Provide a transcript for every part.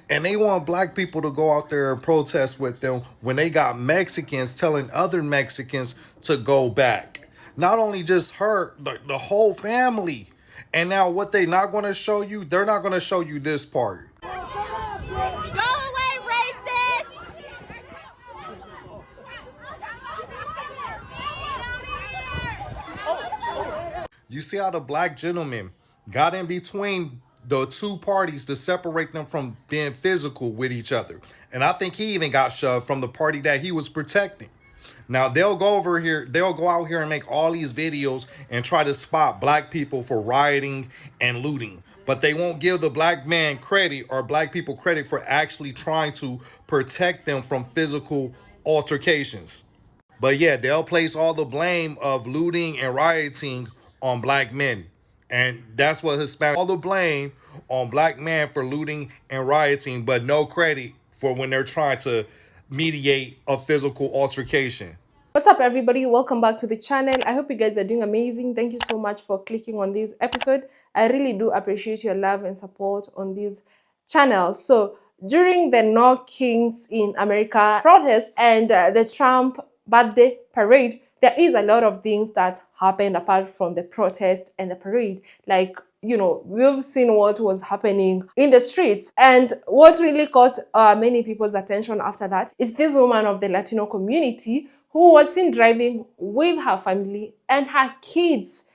And they want black people to go out there and protest with them when they got Mexicans telling other Mexicans to go back. Not only just her, the whole family. And now what they not going to show you, they're not going to show you this part. Go away, racist! You see how the black gentleman got in between the two parties to separate them from being physical with each other. And I think he even got shoved from the party that he was protecting. Now they'll go out here and make all these videos and try to spot black people for rioting and looting. But they won't give the black man credit or black people credit for actually trying to protect them from physical altercations. But yeah, they'll place all the blame of looting and rioting on black men. And that's what Hispanic, all the blame on black men for looting and rioting, but no credit for when they're trying to mediate a physical altercation. What's up, everybody? Welcome back to the channel. I hope you guys are doing amazing. Thank you so much for clicking on this episode. I really do appreciate your love and support on this channel. So during the No Kings in America protest and the Trump birthday parade, there is a lot of things that happened apart from the protest and the parade. Like, you know, we've seen what was happening in the streets. And what really caught many people's attention after that is this woman of the Latino community who was seen driving with her family and her kids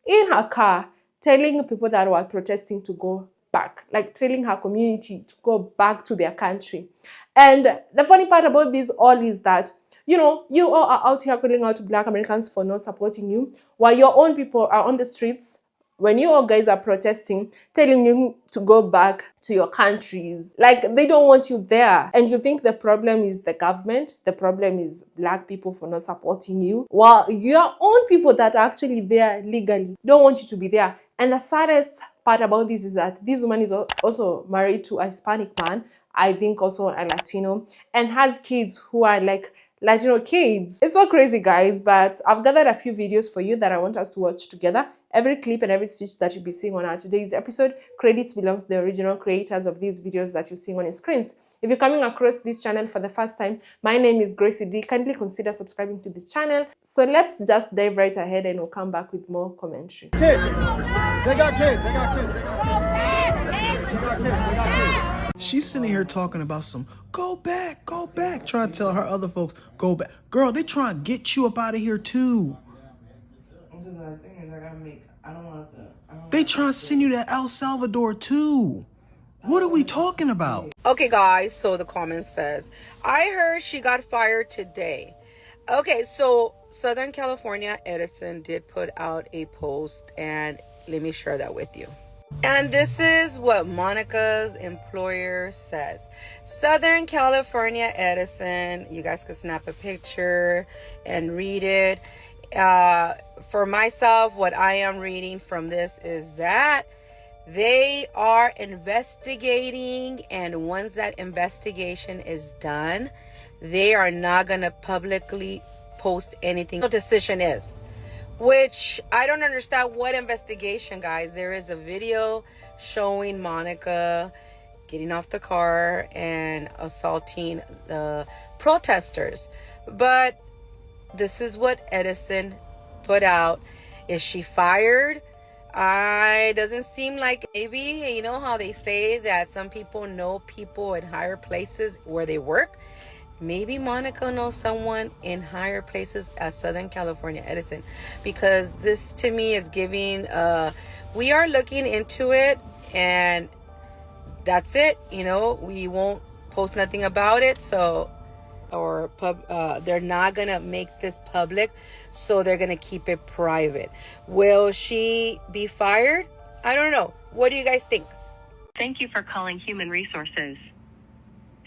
in her car, telling people that were protesting to go back, like telling her community to go back to their country. And the funny part about this all is that, you know, you all are out here calling out to Black Americans for not supporting you, while your own people are on the streets when you all guys are protesting, telling you to go back to your countries. Like, they don't want you there. And you think the problem is the government, the problem is Black people for not supporting you, while your own people that are actually there legally don't want you to be there. And the saddest part about this is that this woman is also married to a Hispanic man, I think also a Latino, and has kids who are like Latino kids. It's so crazy, guys, but I've gathered a few videos for you that I want us to watch together. Every clip and every stitch that you'll be seeing on our today's episode, credits belongs to the original creators of these videos that you're seeing on your screens. If you're coming across this channel for the first time, my name is Gracie D. Kindly consider subscribing to this channel. So let's just dive right ahead and we'll come back with more commentary. Kids. They got kids. They got kids. They got kids. They got kids. They got kids. She's sitting here talking about some go back, trying to tell her other folks, go back. Girl, they trying to get you up out of here too. They trying to send you to El Salvador too. What are we talking about? Okay, guys, so the comment says, I heard she got fired today. Okay, so Southern California Edison did put out a post, and let me share that with you. And this is what Monica's employer says. Southern California Edison, you guys can snap a picture and read it. For myself, what I am reading from this is that they are investigating, and once that investigation is done, they are not going to publicly post anything. The decision is. Which I don't understand what investigation, guys. There is a video showing Monica getting off the car and assaulting the protesters. But this is what Edison put out. Is she fired? It doesn't seem like. Maybe, you know how they say that some people know people in higher places where they work. Maybe Monica knows someone in higher places at Southern California Edison, because this to me is giving, we are looking into it, and that's it. You know, we won't post nothing about it. So, they're not going to make this public. So they're going to keep it private. Will she be fired? I don't know. What do you guys think? Thank you for calling Human Resources.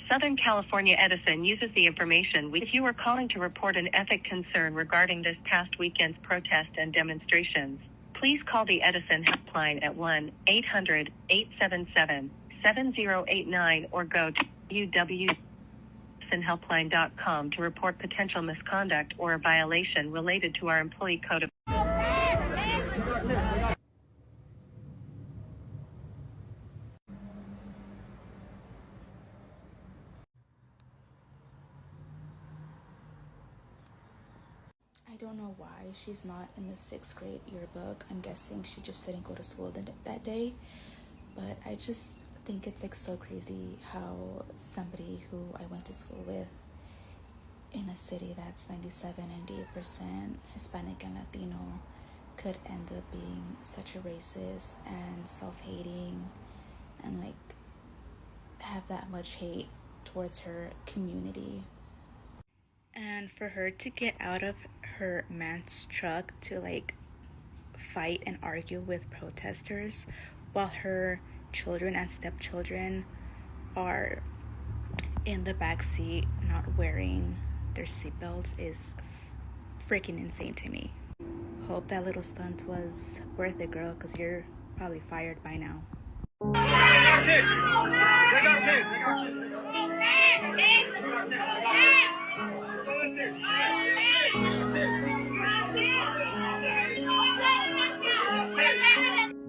Southern California Edison uses the information. If you are calling to report an ethic concern regarding this past weekend's protest and demonstrations, please call the Edison helpline at 1-800-877-7089 or go to www.edisonhelpline.com to report potential misconduct or a violation related to our employee code of. I don't know why she's not in the 6th grade yearbook. I'm guessing she just didn't go to school that day. But I just think it's like so crazy how somebody who I went to school with in a city that's 98% Hispanic and Latino could end up being such a racist and self-hating and like have that much hate towards her community. And for her to get out of her man's truck to like fight and argue with protesters while her children and stepchildren are in the back seat not wearing their seatbelts is freaking insane to me. Hope that little stunt was worth it, girl, because you're probably fired by now.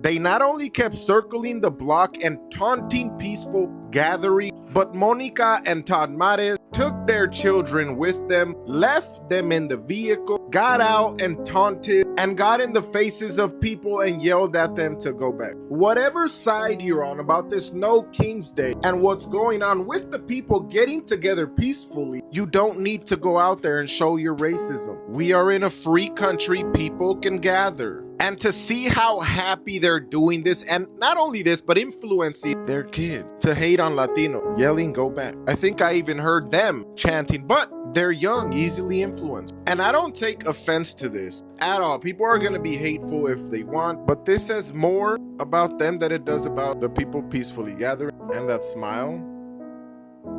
They not only kept circling the block and taunting peaceful gatherings, but Monica and Todd Mares took their children with them, left them in the vehicle, got out and taunted, and got in the faces of people and yelled at them to go back. Whatever side you're on about this No King's Day and what's going on with the people getting together peacefully, you don't need to go out there and show your racism. We are in a free country, people can gather. And to see how happy they're doing this, and not only this, but influencing their kids to hate on Latino, yelling, go back. I think I even heard them chanting, but they're young, easily influenced. And I don't take offense to this at all. People are going to be hateful if they want, but this says more about them than it does about the people peacefully gathering. And that smile,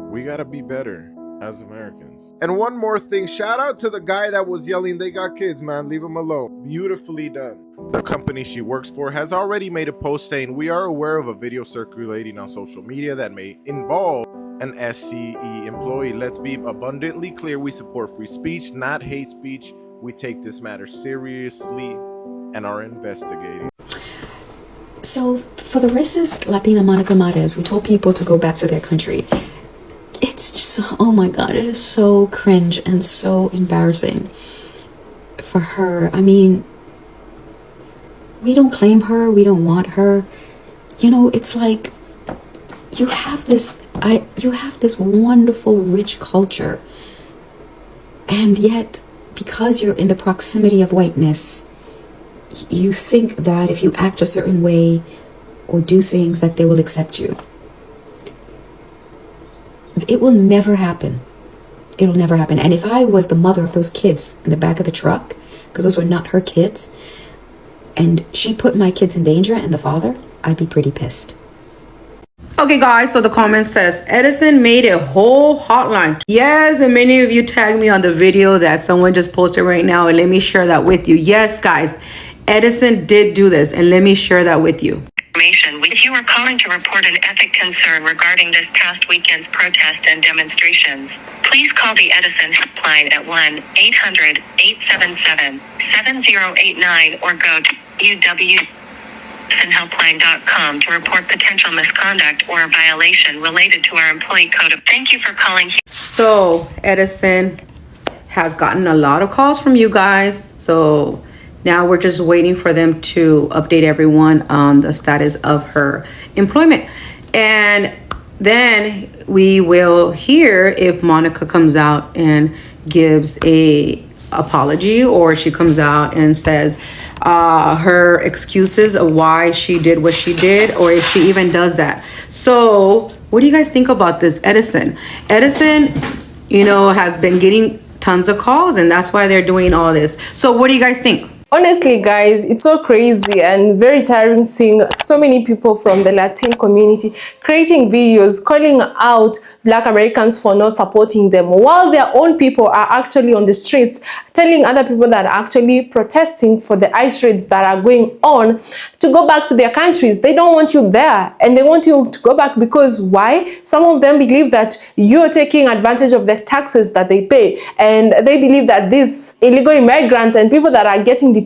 we got to be better as Americans. And one more thing, shout out to the guy that was yelling, they got kids, man, leave them alone. Beautifully done. The company she works for has already made a post saying, we are aware of a video circulating on social media that may involve an SCE employee. Let's be abundantly clear, we support free speech, not hate speech. We take this matter seriously and are investigating. So for the racist Latina Monica Mares, who told people to go back to their country, it's just, oh my God, it is so cringe and so embarrassing for her. I mean, we don't claim her, we don't want her. You know, it's like you have this wonderful, rich culture, and yet because you're in the proximity of whiteness, you think that if you act a certain way or do things that they will accept you. It will never happen. It'll never happen. And if I was the mother of those kids in the back of the truck, because those were not her kids, and she put my kids in danger and the father, I'd be pretty pissed. Okay, guys, so the comment says, Edison made a whole hotline. Yes, and many of you tagged me on the video that someone just posted right now, and let me share that with you. Yes, guys, Edison did do this, and let me share that with you. If you are calling to report an ethic concern regarding this past weekend's protest and demonstrations, please call the Edison helpline at 1-800-877-7089 or go to uw.edisonhelpline.com to report potential misconduct or a violation related to our employee code. Thank you for calling. So Edison has gotten a lot of calls from you guys. So now we're just waiting for them to update everyone on the status of her employment. And then we will hear if Monica comes out and gives a apology, or she comes out and says her excuses of why she did what she did, or if she even does that. So what do you guys think about this? Edison, you know, has been getting tons of calls, and that's why they're doing all this. So what do you guys think? Honestly, guys, it's so crazy and very tiring seeing so many people from the Latin community creating videos calling out Black Americans for not supporting them, while their own people are actually on the streets telling other people that are actually protesting for the ICE raids that are going on to go back to their countries. They don't want you there, and they want you to go back because why? Some of them believe that you're taking advantage of the taxes that they pay, and they believe that these illegal immigrants and people that are getting deported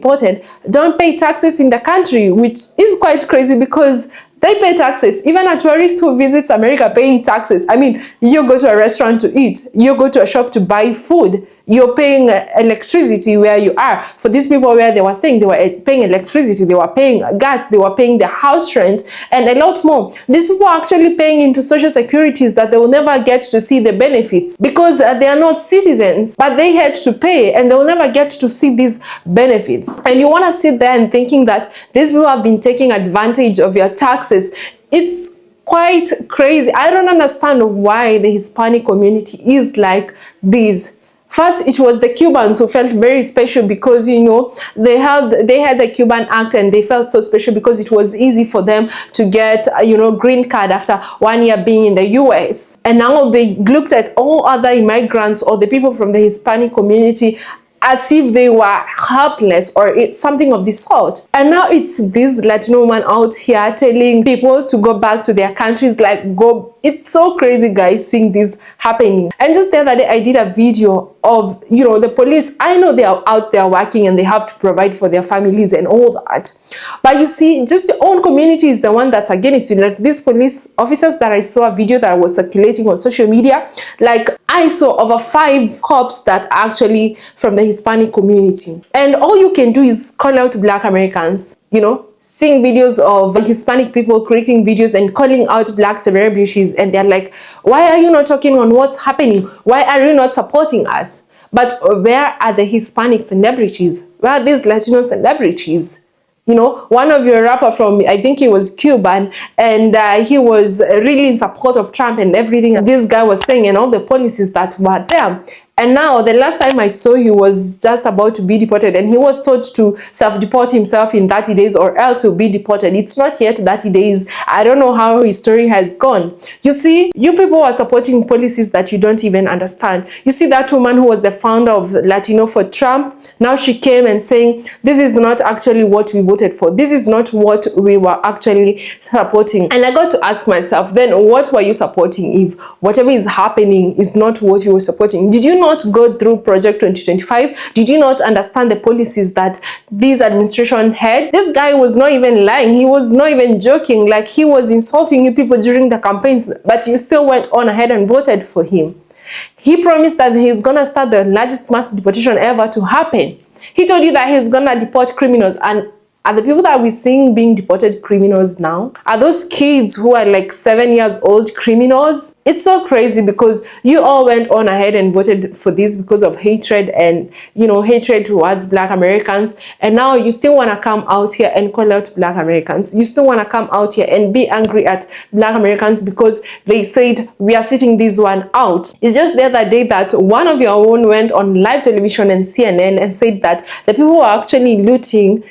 don't pay taxes in the country, which is quite crazy because they pay taxes. Even a tourist who visits America paying taxes. I mean, you go to a restaurant to eat, you go to a shop to buy food, you're paying electricity where you are. For these people where they were staying, they were paying electricity, they were paying gas, they were paying the house rent, and a lot more. These people are actually paying into social securities that they will never get to see the benefits because they are not citizens, but they had to pay and they will never get to see these benefits. And you want to sit there and thinking that these people have been taking advantage of your taxes. It's quite crazy. I don't understand why the Hispanic community is like this. First, it was the Cubans who felt very special because, you know, they had the Cuban Act and they felt so special because it was easy for them to get, you know, green card after 1 year being in the US. And now they looked at all other immigrants or the people from the Hispanic community as if they were helpless or it's something of the sort. And now it's this Latino woman out here telling people to go back to their countries, like go. It's so crazy, guys, seeing this happening. And just the other day I did a video of, you know, the police. I know they are out there working and they have to provide for their families and all that, but you see, just your own community is the one that's against you. Like these police officers that I saw a video that was circulating on social media, like I saw over 5 cops that are actually from the Hispanic community, and all you can do is call out Black Americans, you know, seeing videos of Hispanic people creating videos and calling out Black celebrities, and they're like, why are you not talking on what's happening? Why are you not supporting us? But where are the Hispanic celebrities? Where are these Latino celebrities? You know, one of your rapper from, I think he was Cuban, and he was really in support of Trump and everything this guy was saying and all the policies that were there. And now, the last time I saw, he was just about to be deported, and he was told to self-deport himself in 30 days or else he'll be deported. It's not yet 30 days. I don't know how his story has gone. You see, you people are supporting policies that you don't even understand. You see that woman who was the founder of Latino for Trump, now she came and saying, this is not actually what we voted for. This is not what we were actually supporting. And I got to ask myself, then what were you supporting if whatever is happening is not what you were supporting? Did you not go through Project 2025? Did you not understand the policies that this administration had? This guy was not even lying. He was not even joking. Like, he was insulting you people during the campaigns, but you still went on ahead and voted for him. He promised that he's gonna start the largest mass deportation ever to happen. He told you that he's gonna deport criminals, and are the people that we're seeing being deported criminals now? Are those kids who are like 7 years old criminals? It's so crazy because you all went on ahead and voted for this because of hatred and, you know, hatred towards Black Americans. And now you still want to come out here and call out Black Americans. You still want to come out here and be angry at Black Americans because they said we are sitting this one out. It's just the other day that one of your own went on live television and CNN and said that the people who are actually looting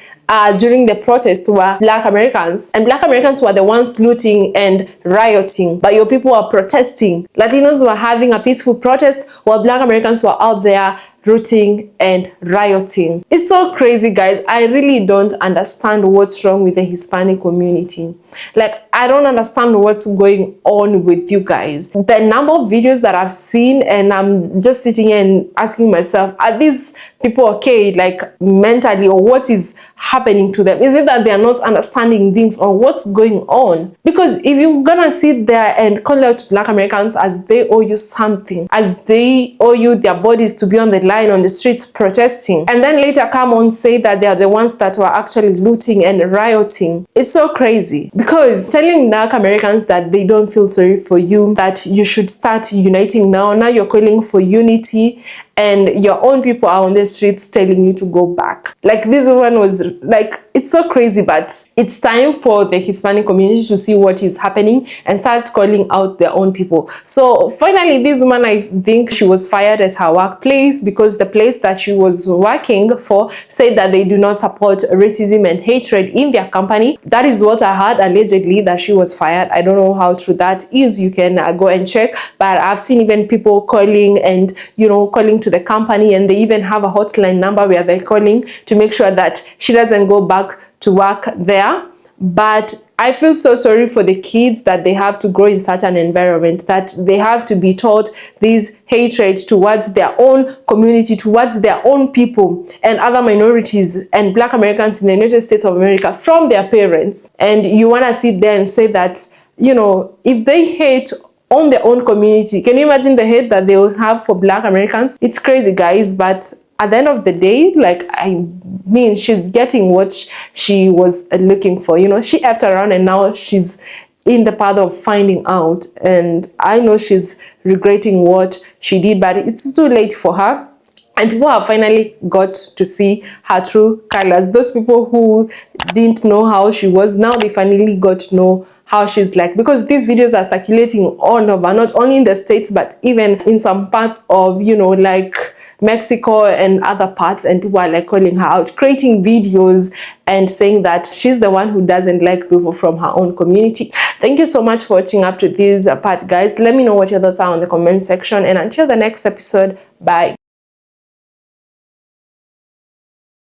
during the protest were Black Americans, and Black Americans were the ones looting and rioting, but your people were protesting. Latinos were having a peaceful protest while Black Americans were out there looting and rioting. It's so crazy, guys. I really don't understand what's wrong with the Hispanic community. Like, I don't understand what's going on with you guys. The number of videos that I've seen, and I'm just sitting here and asking myself, are these people okay, like mentally, or what is happening to them? Is it that they are not understanding things, or what's going on? Because if you're gonna sit there and call out Black Americans as they owe you something, as they owe you their bodies to be on the line on the streets protesting, and then later come on say that they are the ones that were actually looting and rioting, it's so crazy. Because telling Black Americans that they don't feel sorry for you, that you should start uniting now you're calling for unity, and your own people are on the streets telling you to go back. Like, this one was like, it's so crazy, but it's time for the Hispanic community to see what is happening and start calling out their own people. So finally, this woman, I think she was fired at her workplace because the place that she was working for said that they do not support racism and hatred in their company. That is what I heard, allegedly, that she was fired. I don't know how true that is. You can go and check, but I've seen even people calling and, you know, calling to the company, and they even have a hotline number where they're calling to make sure that she doesn't go back to work there. But I feel so sorry for the kids that they have to grow in such an environment, that they have to be taught this hatred towards their own community, towards their own people and other minorities and Black Americans in the United States of America from their parents. And you want to sit there and say that, you know, if they hate on their own community. Can you imagine the hate that they will have for Black Americans? It's crazy, guys, but at the end of the day, like, I mean, she's getting what she was looking for. You know, she effed around and now she's in the path of finding out. And I know she's regretting what she did, but it's too late for her. And people have finally got to see her true colors. Those people who didn't know how she was, now they finally got to know how she's like, because these videos are circulating all over, not only in the States, but even in some parts of, you know, like Mexico and other parts, and people are like calling her out, creating videos and saying that she's the one who doesn't like people from her own community. Thank you so much for watching up to this part, guys. Let me know what your thoughts are on the comment section, and until the next episode, bye.